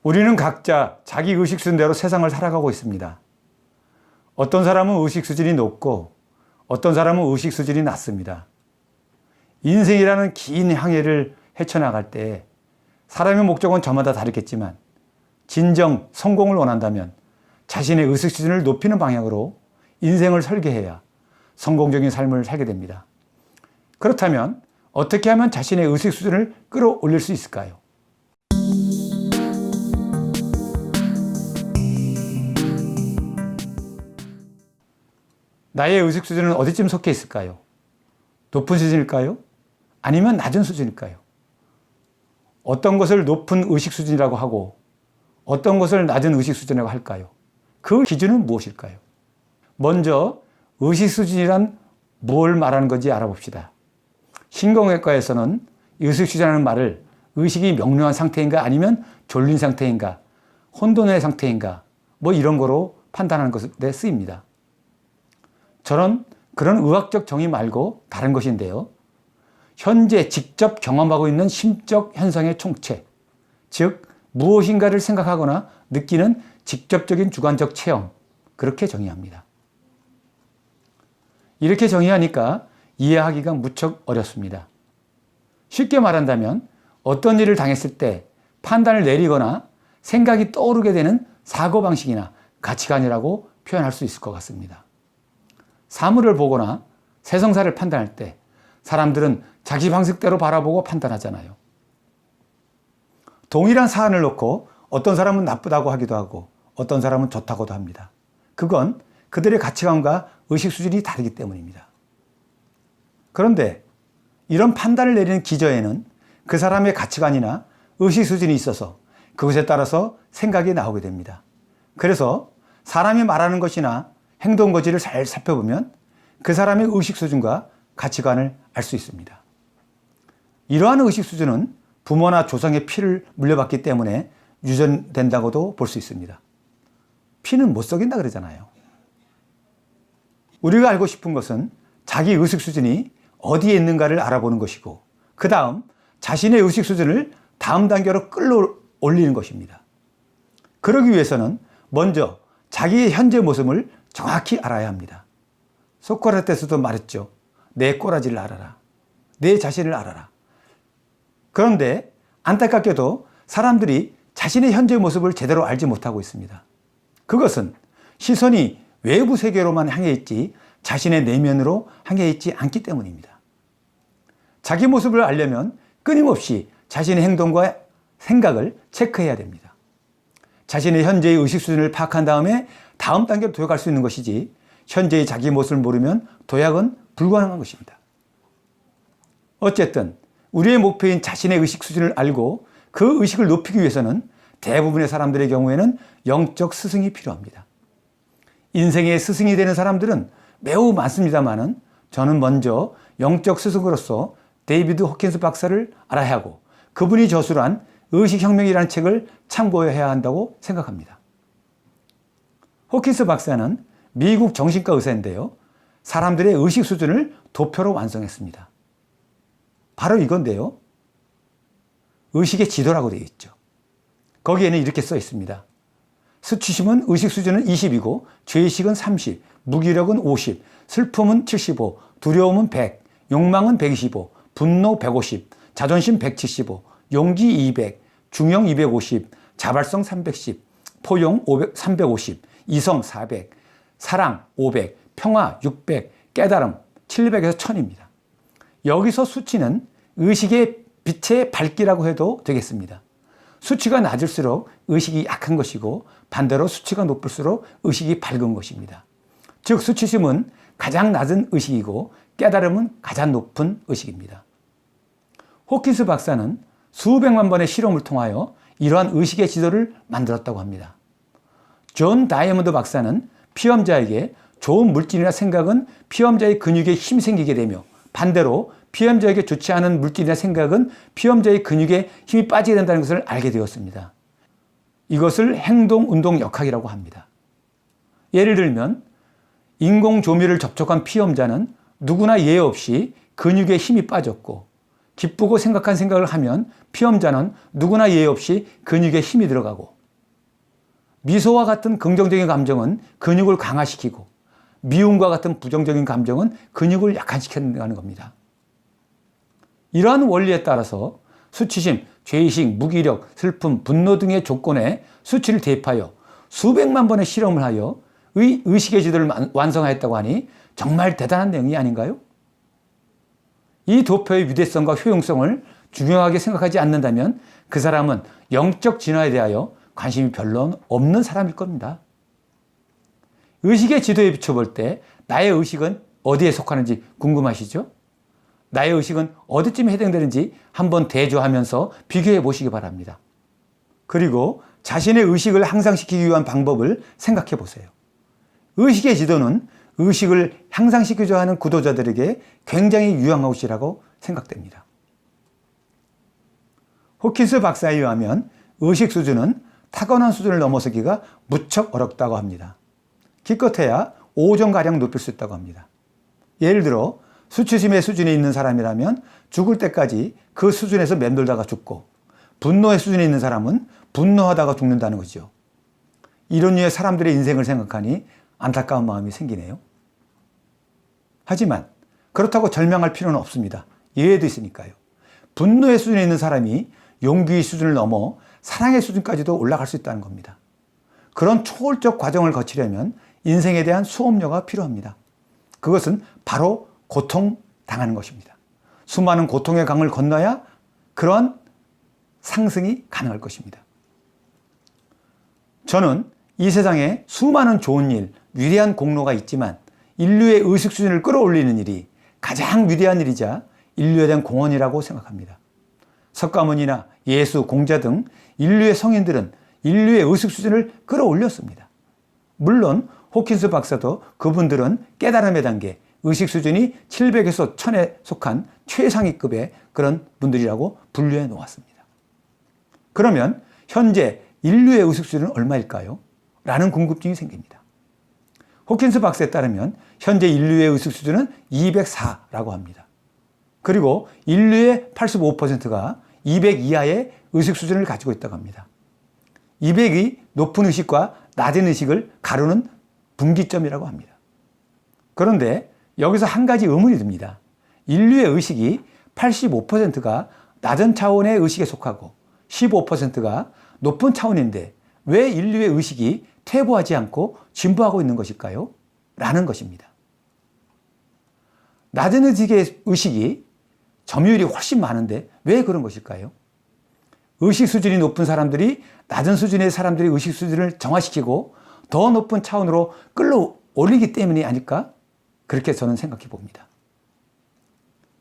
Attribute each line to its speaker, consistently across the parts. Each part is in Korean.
Speaker 1: 우리는 각자 자기 의식 수준대로 세상을 살아가고 있습니다. 어떤 사람은 의식 수준이 높고 어떤 사람은 의식 수준이 낮습니다. 인생이라는 긴 항해를 헤쳐나갈 때 사람의 목적은 저마다 다르겠지만 진정 성공을 원한다면 자신의 의식 수준을 높이는 방향으로 인생을 설계해야 성공적인 삶을 살게 됩니다. 그렇다면 어떻게 하면 자신의 의식 수준을 끌어올릴 수 있을까요? 나의 의식 수준은 어디쯤 속해 있을까요? 높은 수준일까요? 아니면 낮은 수준일까요? 어떤 것을 높은 의식 수준이라고 하고 어떤 것을 낮은 의식 수준이라고 할까요? 그 기준은 무엇일까요? 먼저 의식 수준이란 뭘 말하는 건지 알아봅시다. 신경외과에서는 의식 수준이라는 말을 의식이 명료한 상태인가 아니면 졸린 상태인가 혼돈의 상태인가 뭐 이런 거로 판단하는 것에 쓰입니다. 저는 그런 의학적 정의 말고 다른 것인데요. 현재 직접 경험하고 있는 심적 현상의 총체, 즉 무엇인가를 생각하거나 느끼는 직접적인 주관적 체험, 그렇게 정의합니다. 이렇게 정의하니까 이해하기가 무척 어렵습니다. 쉽게 말한다면 어떤 일을 당했을 때 판단을 내리거나 생각이 떠오르게 되는 사고방식이나 가치관이라고 표현할 수 있을 것 같습니다. 사물을 보거나 세상사를 판단할 때 사람들은 자기 방식대로 바라보고 판단하잖아요. 동일한 사안을 놓고 어떤 사람은 나쁘다고 하기도 하고 어떤 사람은 좋다고도 합니다. 그건 그들의 가치관과 의식 수준이 다르기 때문입니다. 그런데 이런 판단을 내리는 기저에는 그 사람의 가치관이나 의식 수준이 있어서 그것에 따라서 생각이 나오게 됩니다. 그래서 사람이 말하는 것이나 행동 거지를 잘 살펴보면 그 사람의 의식 수준과 가치관을 알 수 있습니다. 이러한 의식 수준은 부모나 조상의 피를 물려받기 때문에 유전된다고도 볼 수 있습니다. 피는 못 속인다 그러잖아요. 우리가 알고 싶은 것은 자기 의식 수준이 어디에 있는가를 알아보는 것이고 그 다음 자신의 의식 수준을 다음 단계로 끌어올리는 것입니다. 그러기 위해서는 먼저 자기의 현재 모습을 정확히 알아야 합니다. 소크라테스도 말했죠. 내 꼬라지를 알아라. 내 자신을 알아라. 그런데 안타깝게도 사람들이 자신의 현재 모습을 제대로 알지 못하고 있습니다. 그것은 시선이 외부 세계로만 향해 있지 자신의 내면으로 향해 있지 않기 때문입니다. 자기 모습을 알려면 끊임없이 자신의 행동과 생각을 체크해야 됩니다. 자신의 현재의 의식 수준을 파악한 다음에 다음 단계로 도약할 수 있는 것이지 현재의 자기 모습을 모르면 도약은 불가능한 것입니다. 어쨌든 우리의 목표인 자신의 의식 수준을 알고 그 의식을 높이기 위해서는 대부분의 사람들의 경우에는 영적 스승이 필요합니다. 인생의 스승이 되는 사람들은 매우 많습니다만은 저는 먼저 영적 스승으로서 데이비드 호킨스 박사를 알아야 하고 그분이 저술한 의식혁명이라는 책을 참고해야 한다고 생각합니다. 호킨스 박사는 미국 정신과 의사인데요. 사람들의 의식 수준을 도표로 완성했습니다. 바로 이건데요. 의식의 지도라고 되어 있죠. 거기에는 이렇게 써 있습니다. 수치심은 의식 수준은 20이고 죄의식은 30, 무기력은 50, 슬픔은 75, 두려움은 100, 욕망은 125, 분노 150, 자존심 175, 용기 200, 중형 250, 자발성 310, 포용 350, 이성 400, 사랑 500, 평화 600, 깨달음 700에서 1000입니다. 여기서 수치는 의식의 빛의 밝기라고 해도 되겠습니다. 수치가 낮을수록 의식이 약한 것이고 반대로 수치가 높을수록 의식이 밝은 것입니다. 즉 수치심은 가장 낮은 의식이고 깨달음은 가장 높은 의식입니다. 호킨스 박사는 수백만 번의 실험을 통하여 이러한 의식의 지도를 만들었다고 합니다. 존 다이아몬드 박사는 피험자에게 좋은 물질이나 생각은 피험자의 근육에 힘이 생기게 되며 반대로 피험자에게 좋지 않은 물질이나 생각은 피험자의 근육에 힘이 빠지게 된다는 것을 알게 되었습니다. 이것을 행동-운동-역학이라고 합니다. 예를 들면 인공조미를 접촉한 피험자는 누구나 예외 없이 근육에 힘이 빠졌고 기쁘고 생각한 생각을 하면 피험자는 누구나 예외 없이 근육에 힘이 들어가고, 미소와 같은 긍정적인 감정은 근육을 강화시키고, 미움과 같은 부정적인 감정은 근육을 약화시킨다는 겁니다. 이러한 원리에 따라서 수치심, 죄의식, 무기력, 슬픔, 분노 등의 조건에 수치를 대입하여 수백만 번의 실험을 하여 의식의 지도를 완성하였다고 하니 정말 대단한 내용이 아닌가요? 이 도표의 위대성과 효용성을 중요하게 생각하지 않는다면 그 사람은 영적 진화에 대하여 관심이 별로 없는 사람일 겁니다. 의식의 지도에 비춰볼 때 나의 의식은 어디에 속하는지 궁금하시죠? 나의 의식은 어디쯤에 해당되는지 한번 대조하면서 비교해 보시기 바랍니다. 그리고 자신의 의식을 향상시키기 위한 방법을 생각해 보세요. 의식의 지도는 의식을 향상시키려 하는 구도자들에게 굉장히 유용한 것이라고 생각됩니다. 호킨스 박사에 의하면 의식 수준은 타고난 수준을 넘어서기가 무척 어렵다고 합니다. 기껏해야 5점가량 높일 수 있다고 합니다. 예를 들어 수치심의 수준에 있는 사람이라면 죽을 때까지 그 수준에서 맴돌다가 죽고, 분노의 수준에 있는 사람은 분노하다가 죽는다는 거죠. 이런 류의 사람들의 인생을 생각하니 안타까운 마음이 생기네요. 하지만 그렇다고 절망할 필요는 없습니다. 예외도 있으니까요. 분노의 수준에 있는 사람이 용기의 수준을 넘어 사랑의 수준까지도 올라갈 수 있다는 겁니다. 그런 초월적 과정을 거치려면 인생에 대한 수업료가 필요합니다. 그것은 바로 고통당하는 것입니다. 수많은 고통의 강을 건너야 그러한 상승이 가능할 것입니다. 저는 이 세상에 수많은 좋은 일, 위대한 공로가 있지만 인류의 의식 수준을 끌어올리는 일이 가장 위대한 일이자 인류에 대한 공헌이라고 생각합니다. 석가모니나 예수, 공자 등 인류의 성인들은 인류의 의식 수준을 끌어올렸습니다. 물론 호킨스 박사도 그분들은 깨달음의 단계, 의식 수준이 700에서 1000에 속한 최상위급의 그런 분들이라고 분류해 놓았습니다. 그러면 현재 인류의 의식 수준은 얼마일까요? 라는 궁금증이 생깁니다. 호킨스 박사에 따르면 현재 인류의 의식 수준은 204라고 합니다. 그리고 인류의 85%가 200 이하의 의식 수준을 가지고 있다고 합니다. 200이 높은 의식과 낮은 의식을 가르는 분기점이라고 합니다. 그런데 여기서 한 가지 의문이 듭니다. 인류의 의식이 85%가 낮은 차원의 의식에 속하고 15%가 높은 차원인데 왜 인류의 의식이 퇴보하지 않고 진보하고 있는 것일까요? 라는 것입니다. 낮은 의식이 점유율이 훨씬 많은데 왜 그런 것일까요? 의식 수준이 높은 사람들이 낮은 수준의 사람들의 의식 수준을 정화시키고 더 높은 차원으로 끌어올리기 때문이 아닐까? 그렇게 저는 생각해 봅니다.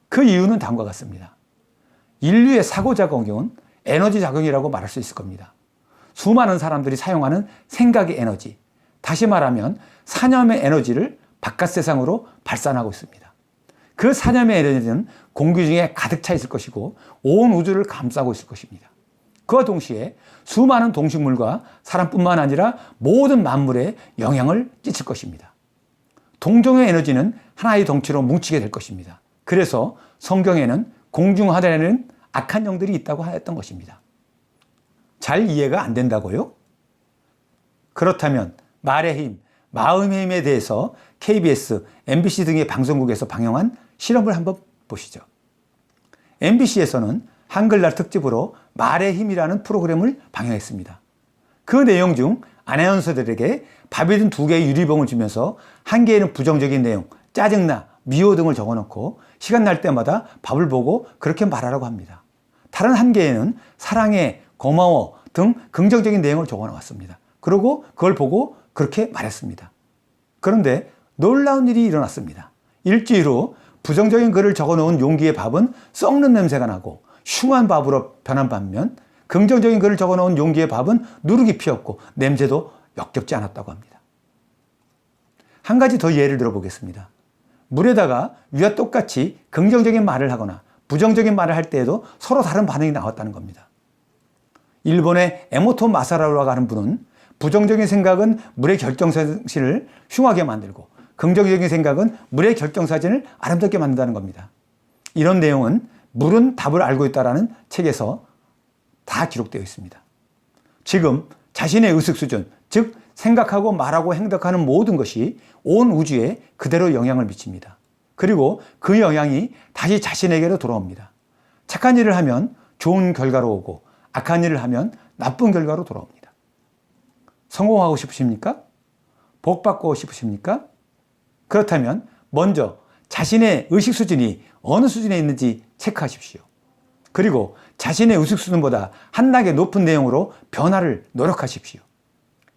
Speaker 1: 그 이유는 다음과 같습니다. 인류의 사고작용은 에너지 작용이라고 말할 수 있을 겁니다. 수많은 사람들이 사용하는 생각의 에너지, 다시 말하면 사념의 에너지를 바깥 세상으로 발산하고 있습니다. 그 사념의 에너지는 공기 중에 가득 차 있을 것이고 온 우주를 감싸고 있을 것입니다. 그와 동시에 수많은 동식물과 사람뿐만 아니라 모든 만물에 영향을 끼칠 것입니다. 동종의 에너지는 하나의 덩치로 뭉치게 될 것입니다. 그래서 성경에는 공중하늘에는 악한 영들이 있다고 하였던 것입니다. 잘 이해가 안 된다고요? 그렇다면 말의 힘, 마음의 힘에 대해서 KBS, MBC 등의 방송국에서 방영한 실험을 한번 보시죠. MBC에서는 한글날 특집으로 말의 힘이라는 프로그램을 방영했습니다. 그 내용 중 아나운서들에게 밥이 든 2개의 유리봉을 주면서 한 개에는 부정적인 내용, 짜증나, 미워 등을 적어놓고 시간 날 때마다 밥을 보고 그렇게 말하라고 합니다. 다른 한 개에는 사랑해, 고마워 등 긍정적인 내용을 적어놓았습니다. 그리고 그걸 보고 그렇게 말했습니다. 그런데 놀라운 일이 일어났습니다. 일주일 후 부정적인 글을 적어놓은 용기의 밥은 썩는 냄새가 나고 흉한 밥으로 변한 반면 긍정적인 글을 적어놓은 용기의 밥은 누룩이 피었고 냄새도 역겹지 않았다고 합니다. 한 가지 더 예를 들어보겠습니다. 물에다가 위와 똑같이 긍정적인 말을 하거나 부정적인 말을 할 때에도 서로 다른 반응이 나왔다는 겁니다. 일본의 에모토 마사라라고 하는 분은 부정적인 생각은 물의 결정사진을 흉하게 만들고 긍정적인 생각은 물의 결정사진을 아름답게 만든다는 겁니다. 이런 내용은 물은 답을 알고 있다라는 책에서 다 기록되어 있습니다. 지금 자신의 의식 수준, 즉 생각하고 말하고 행동하는 모든 것이 온 우주에 그대로 영향을 미칩니다. 그리고 그 영향이 다시 자신에게로 돌아옵니다. 착한 일을 하면 좋은 결과로 오고 악한 일을 하면 나쁜 결과로 돌아옵니다. 성공하고 싶으십니까? 복 받고 싶으십니까? 그렇다면 먼저 자신의 의식 수준이 어느 수준에 있는지 체크하십시오. 그리고 자신의 의식 수준보다 한 단계 높은 내용으로 변화를 노력하십시오.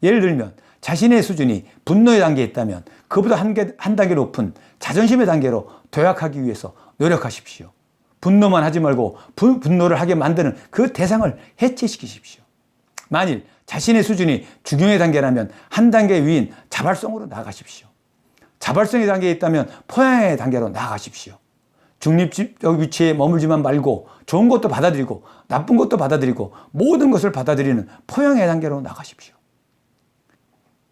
Speaker 1: 예를 들면 자신의 수준이 분노의 단계에 있다면 그보다 한 단계 높은 자존심의 단계로 도약하기 위해서 노력하십시오. 분노만 하지 말고 분노를 하게 만드는 그 대상을 해체시키십시오. 만일 자신의 수준이 중용의 단계라면 한 단계 위인 자발성으로 나아가십시오. 자발성의 단계에 있다면 포용의 단계로 나아가십시오. 중립적 위치에 머물지만 말고 좋은 것도 받아들이고 나쁜 것도 받아들이고 모든 것을 받아들이는 포용의 단계로 나가십시오.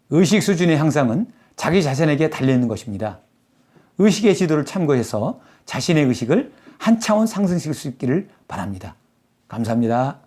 Speaker 1: 의식 수준의 향상은 자기 자신에게 달려있는 것입니다. 의식의 지도를 참고해서 자신의 의식을 한 차원 상승시킬 수 있기를 바랍니다. 감사합니다.